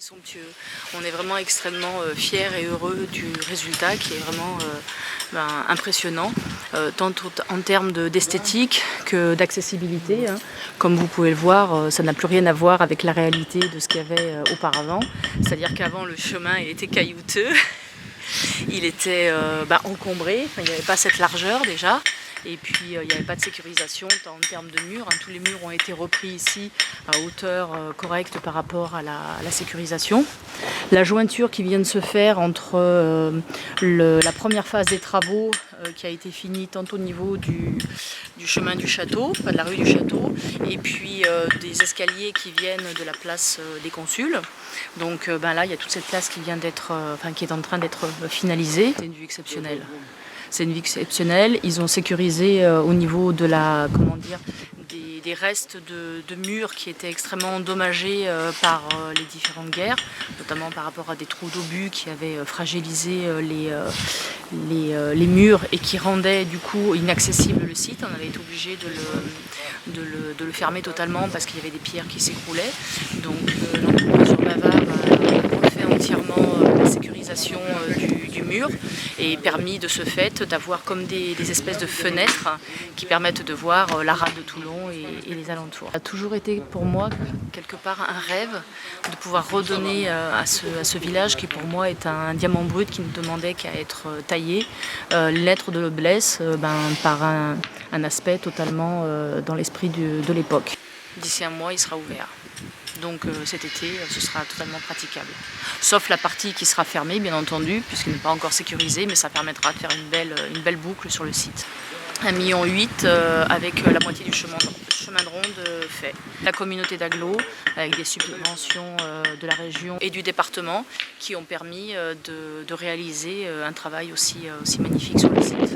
C'est somptueux. On est vraiment extrêmement fiers et heureux du résultat qui est vraiment impressionnant, tant en termes d'esthétique que d'accessibilité. Comme vous pouvez le voir, ça n'a plus rien à voir avec la réalité de ce qu'il y avait auparavant. C'est-à-dire qu'avant, le chemin il était caillouteux, il était encombré, il n'y avait pas cette largeur déjà. Et puis il n'y avait pas de sécurisation en termes de murs. Tous les murs ont été repris ici à hauteur correcte par rapport à la sécurisation. La jointure qui vient de se faire entre la première phase des travaux qui a été finie tant au niveau du chemin du château, de la rue du château, et puis des escaliers qui viennent de la place des consuls. Donc là il y a toute cette place qui est en train d'être finalisée. C'est une vue exceptionnelle. C'est une vue exceptionnelle. Ils ont sécurisé au niveau de des restes de murs qui étaient extrêmement endommagés par les différentes guerres, notamment par rapport à des trous d'obus qui avaient fragilisé les murs et qui rendaient du coup inaccessible le site. On avait été obligé de le fermer totalement parce qu'il y avait des pierres qui s'écroulaient. Donc l'entreprise Bavard a refait entièrement la sécurisation du mur et permis de ce fait d'avoir comme des espèces de fenêtres qui permettent de voir la rade de Toulon et les alentours. Ça a toujours été pour moi quelque part un rêve de pouvoir redonner à ce village qui pour moi est un diamant brut qui ne demandait qu'à être taillé, l'être de noblesse par un aspect totalement dans l'esprit de l'époque. D'ici un mois il sera ouvert. Donc cet été, ce sera totalement praticable. Sauf la partie qui sera fermée, bien entendu, puisqu'elle n'est pas encore sécurisée, mais ça permettra de faire une belle boucle sur le site. 1,8 million avec la moitié du chemin de ronde fait. La communauté d'agglo, avec des subventions de la région et du département, qui ont permis de réaliser un travail aussi magnifique sur le site.